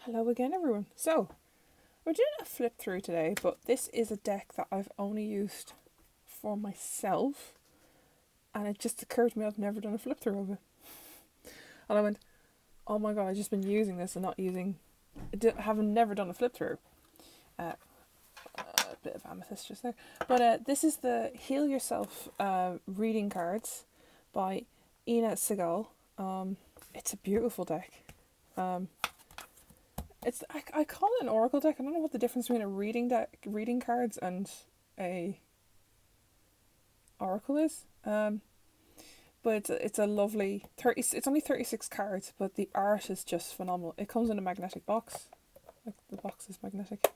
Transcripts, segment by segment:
Hello again, everyone. So, we're doing a flip through today, but this is a deck that I've only used for myself, and it just occurred to me I've never done a flip through of it. And I went, oh my god, I've just been using this and not using, having never done a flip through. A bit of amethyst just there. But this is the Heal Yourself reading cards by Segal. It's a beautiful deck. I call it an oracle deck. I don't know what the difference between a reading cards, and a oracle is. But it's a lovely 30. It's only 36 cards, but the art is just phenomenal. It comes in a magnetic box, like the box is magnetic,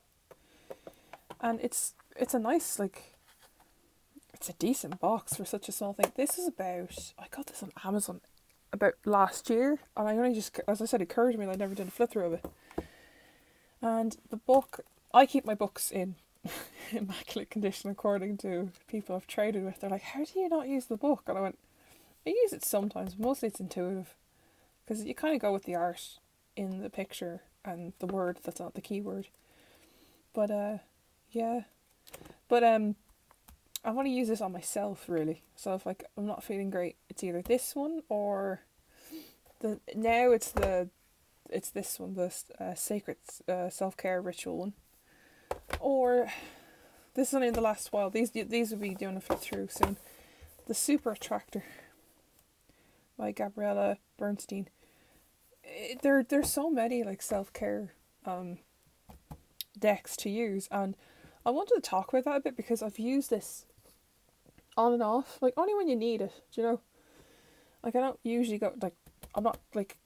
and it's a nice, like, it's a decent box for such a small thing. This is about, I got this on Amazon about last year, and I only just, as I said, it occurred to me that I never did a flip through of it. And the book, I keep my books in immaculate condition according to people I've traded with. They're like, how do you not use the book? And I went, I use it sometimes, but mostly it's intuitive. Because you kind of go with the art in the picture and the word that's not the keyword. But, yeah. But, I want to use this on myself, really. So if, like, I'm not feeling great, it's either this one or it's this one, the sacred self-care ritual one, or this is only in the last while. These will be doing a flip through soon. The Super Attractor by Gabriella Bernstein. There's so many, like, self-care decks to use, and I wanted to talk about that a bit because I've used this on and off, like only when you need it. Do you know? Like, I don't usually go, like, I'm not like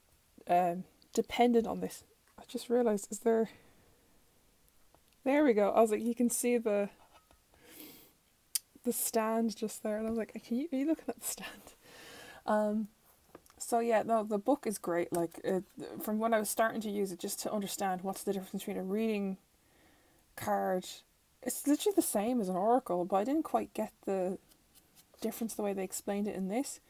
dependent on this. I just realised, there we go. I was like, you can see the stand just there, and I was like, are you looking at the stand? So yeah, no, the book is great. Like, from when I was starting to use it, just to understand what's the difference between a reading card. It's literally the same as an oracle, but I didn't quite get the difference the way they explained it in this.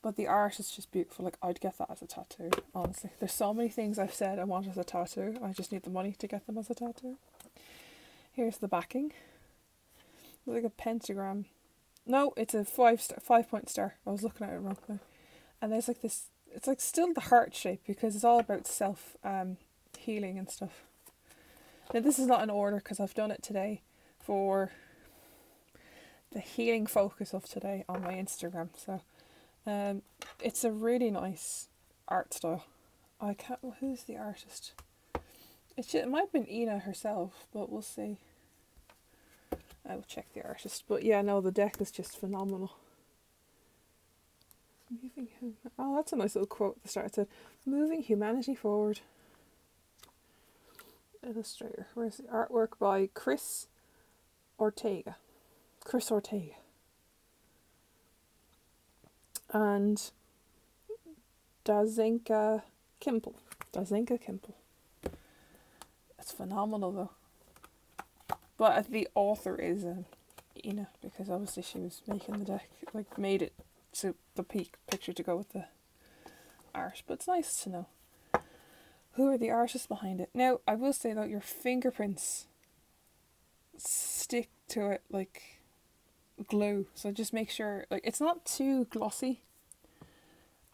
But the art is just beautiful. Like, I'd get that as a tattoo, honestly. There's so many things I've said I want as a tattoo. I just need the money to get them as a tattoo. Here's the backing. It's like a pentagram. No, it's a 5-point star. I was looking at it wrong there. And there's like this, it's like still the heart shape because it's all about self healing and stuff. Now, this is not in order because I've done it today for the healing focus of today on my Instagram. So it's a really nice art style. Who's the artist? It might have been Ina herself, but we'll see. I will check the artist. But yeah, no, the deck is just phenomenal. Oh, that's a nice little quote at the start. It said, "Moving humanity forward." Illustrator. Where's the artwork? By Chris Ortega. And Dazenka Kimple. It's phenomenal though. But the author is Ina, because obviously she was making the deck, like, made it to the picture to go with the art. But it's nice to know who are the artists behind it. Now, I will say that your fingerprints stick to it like glue, so just make sure, like, it's not too glossy.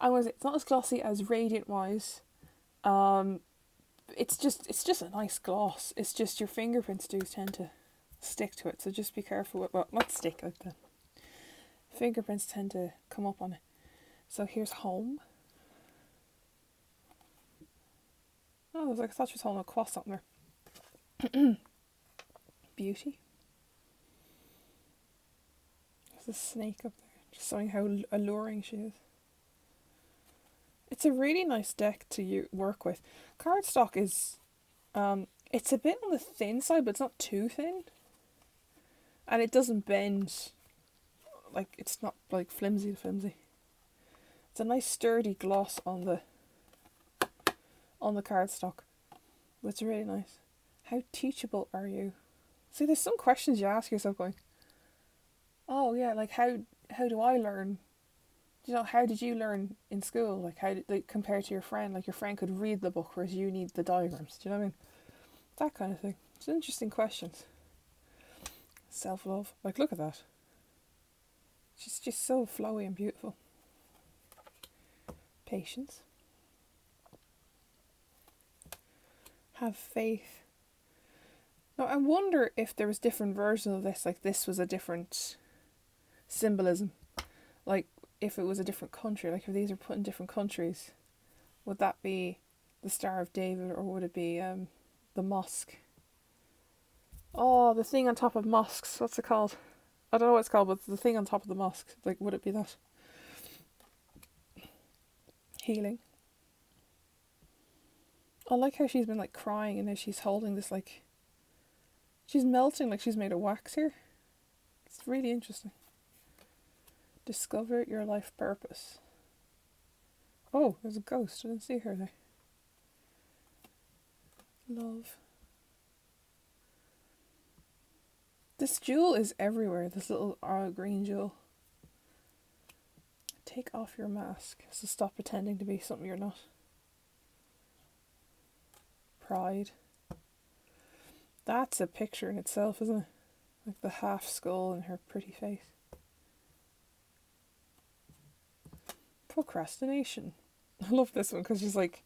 It's not as glossy as Radiant Wise. It's just a nice gloss. It's just your fingerprints do tend to stick to it, so just be careful with, well, not stick, like, the fingerprints tend to come up on it. So here's home. Oh, I was like, I thought she was holding a croissant there. Beauty. There's a snake up there, just showing how alluring she is. It's a really nice deck to work with. Cardstock is, it's a bit on the thin side, but it's not too thin. And it doesn't bend, like, it's not like flimsy. It's a nice sturdy gloss on the cardstock. It's really nice. How teachable are you? See, there's some questions you ask yourself going, oh yeah, like, how do I learn You know, how did you learn in school? Like, how did, like, compared to your friend? Like, your friend could read the book, whereas you need the diagrams. Do you know what I mean? That kind of thing. It's an interesting questions. Self-love. Like, look at that. She's just so flowy and beautiful. Patience. Have faith. Now, I wonder if there was different versions of this. Like, this was a different symbolism. Like, if it was a different country. Like, if these are put in different countries, would that be the Star of David, or would it be the mosque? Oh, the thing on top of mosques. What's it called? I don't know what it's called, but the thing on top of the mosque. Like, would it be that? Healing. I like how she's been like crying, and now she's holding this like. She's melting like she's made of wax here. It's really interesting. Discover your life purpose. Oh, there's a ghost. I didn't see her there. Love. This jewel is everywhere. This little green jewel. Take off your mask. So stop pretending to be something you're not. Pride. That's a picture in itself, isn't it? Like the half skull and her pretty face. Procrastination. I love this one because she's like,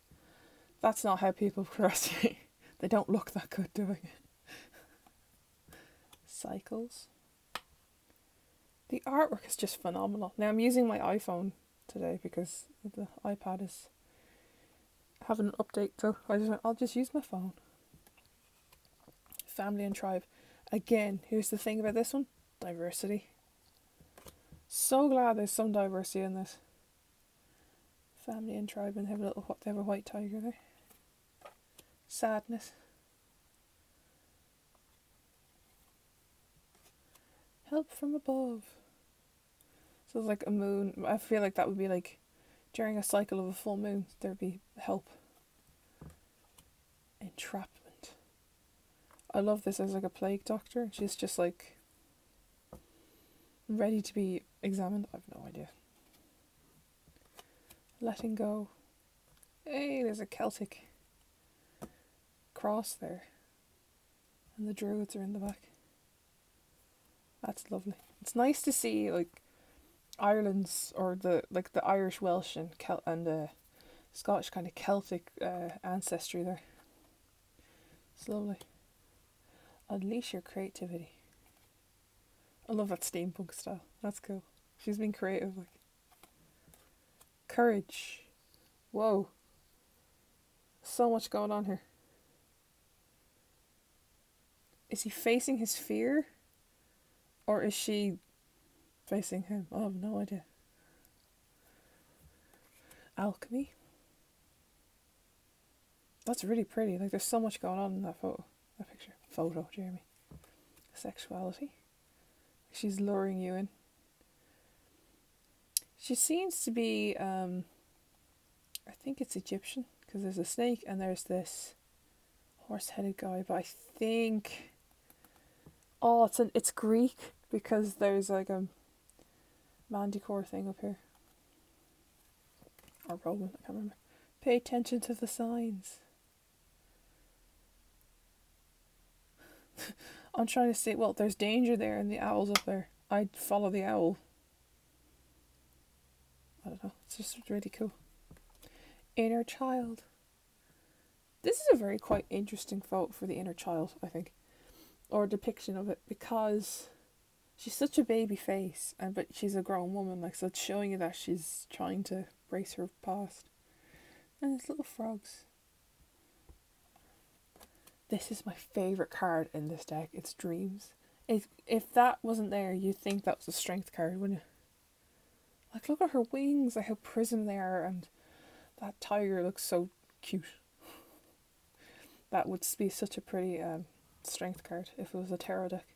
that's not how people procrastinate. They don't look that good doing it. Cycles. The artwork is just phenomenal. Now I'm using my iPhone today because the iPad is having an update, so I'll just use my phone. Family and tribe. Again, here's the thing about this one. Diversity. So glad there's some diversity in this. Family and tribe, and they have a white tiger there. Sadness. Help from above. So it's like a moon. I feel like that would be like during a cycle of a full moon, there'd be help. Entrapment. I love this as like a plague doctor. She's just like ready to be examined. I have no idea. Letting go. Hey, there's a Celtic cross there. And the druids are in the back. That's lovely. It's nice to see like Ireland's, or the Irish, Welsh and the Scottish kind of Celtic ancestry there. It's lovely. Unleash your creativity. I love that steampunk style. That's cool. She's been creative, like. Courage. Whoa. So much going on here. Is he facing his fear? Or is she facing him? I have no idea. Alchemy. That's really pretty. Like, there's so much going on in that picture. Jeremy. Sexuality. She's luring you in. She seems to be, I think it's Egyptian, because there's a snake and there's this horse-headed guy, but I think, it's Greek, because there's like a manticore thing up here. Or Roman, I can't remember. Pay attention to the signs. I'm trying to say, well, there's danger there and the owl's up there. I'd follow the owl. I don't know. It's just really cool. Inner child. This is a very quite interesting photo for the inner child, I think. Or depiction of it, because she's such a baby face, but she's a grown woman, like, so it's showing you that she's trying to brace her past. And there's little frogs. This is my favourite card in this deck. It's Dreams. If that wasn't there, you'd think that was a strength card, wouldn't you? Like, look at her wings, like how prism they are, and that tiger looks so cute. That would be such a pretty strength card if it was a tarot deck.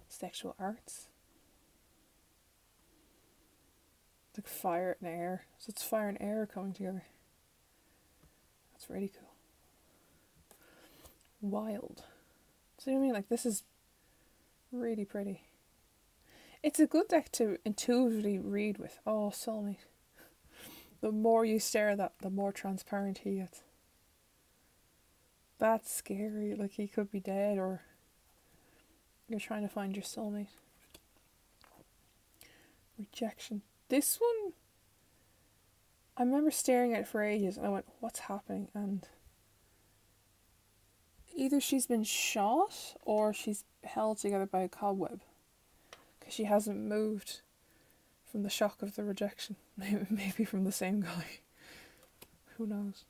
Sexual arts. Like fire and air. So it's fire and air coming together. That's really cool. Wild. So you know what I mean? Like, this is really pretty. It's a good deck to intuitively read with. Oh, soulmate. The more you stare at that, the more transparent he gets. That's scary. Like, he could be dead, or you're trying to find your soulmate. Rejection. This one, I remember staring at it for ages and I went, what's happening? And either she's been shot or she's held together by a cobweb, because she hasn't moved from the shock of the rejection. Maybe from the same guy. Who knows?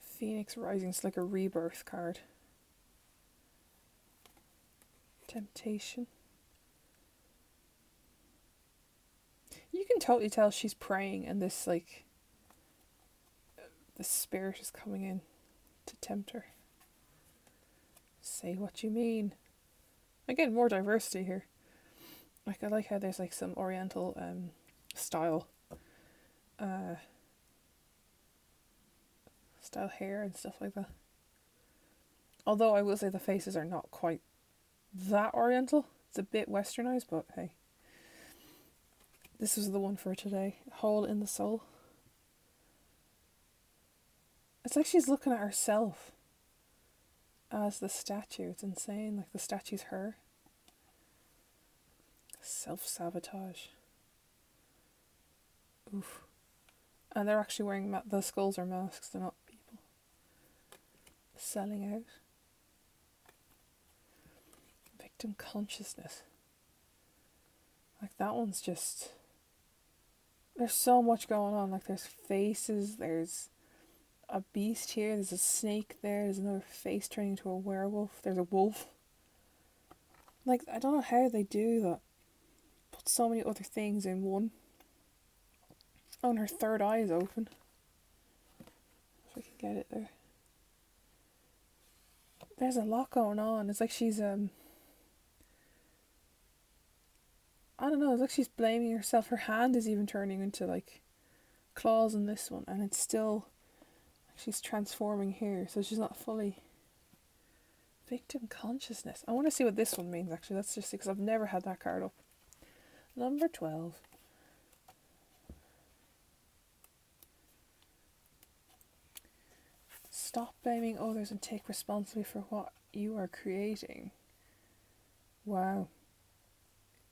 Phoenix Rising is like a rebirth card. Temptation. You can totally tell she's praying, and this, like, the spirit is coming in to tempt her. Say what you mean. Again, more diversity here. Like, I like how there's like some oriental style hair and stuff like that. Although I will say the faces are not quite that oriental. It's a bit westernized, but hey. This was the one for today. Hole in the Soul. It's like she's looking at herself as the statue. It's insane. Like, the statue's her. Self-sabotage. Oof. And they're actually wearing the skulls are masks. They're not people. Selling out. Victim consciousness. Like, that one's just... There's so much going on. Like, there's faces, there's a beast here, there's a snake there, there's another face turning into a werewolf, there's a wolf. Like, I don't know how they do that. Put so many other things in one. Oh, and her third eye is open. If I can get it there. There's a lot going on. It's like she's I don't know, it's like she's blaming herself. Her hand is even turning into like claws in this one, and it's still, she's transforming here, so she's not fully. Victim consciousness. I want to see what this one means actually. Let's just see, because I've never had that card up. Number 12. Stop blaming others and take responsibility for what you are creating. Wow.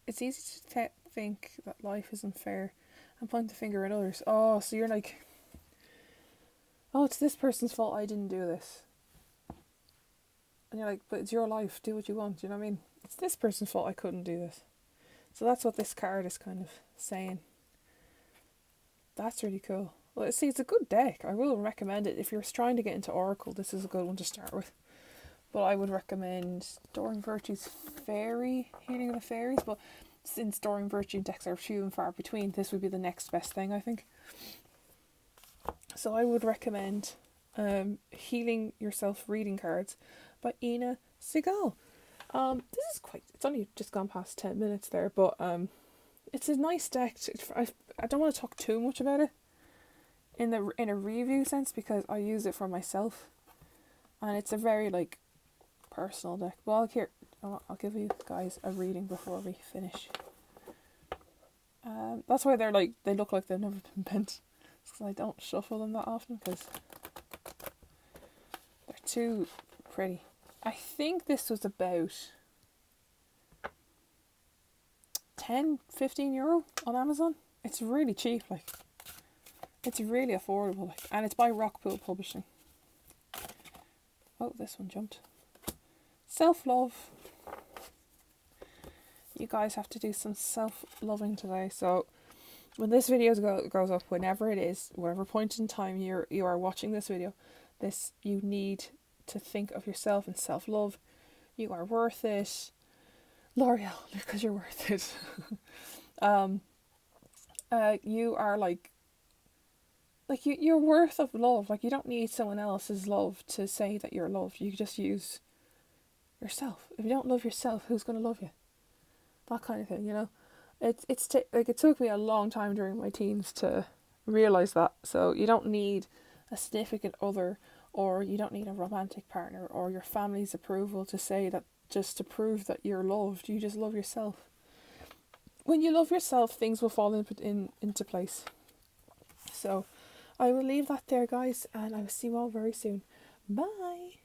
It's easy to think that life isn't fair and point the finger at others. Oh, so you're like, oh, it's this person's fault I didn't do this. And you're like, but it's your life, do what you want, you know what I mean? It's this person's fault I couldn't do this. So that's what this card is kind of saying. That's really cool. Well, see, it's a good deck. I will recommend it. If you're trying to get into Oracle, this is a good one to start with. But I would recommend Storing Virtue's Fairy, Healing of the Fairies. But since Storing Virtue decks are few and far between, this would be the next best thing, I think. So I would recommend Healing Yourself Reading Cards by Segal. This is it's only just gone past 10 minutes there, but it's a nice deck. I don't want to talk too much about it in a review sense, because I use it for myself, and it's a very like personal deck. Well, I'll give you guys a reading before we finish. That's why they look like they've never been bent, because I don't shuffle them that often because they're too pretty. I think this was about 10-15 euro on Amazon. It's really cheap, like it's really affordable, like, and it's by Rockpool Publishing. Oh, this one jumped. Self-love. You guys have to do some self-loving today. So when this video goes up, whenever it is, whatever point in time you are watching this video, you need to think of yourself and self-love. You are worth it. L'Oreal, because you're worth it. You are like you're worth of love. Like, you don't need someone else's love to say that you're loved. You just use yourself. If you don't love yourself, who's going to love you? That kind of thing, you know. It took me a long time during my teens to realize that. So you don't need a significant other, or you don't need a romantic partner or your family's approval to say that just to prove that you're loved. You just love yourself. When you love yourself, things will fall into place. So I will leave that there, guys, and I will see you all very soon. Bye.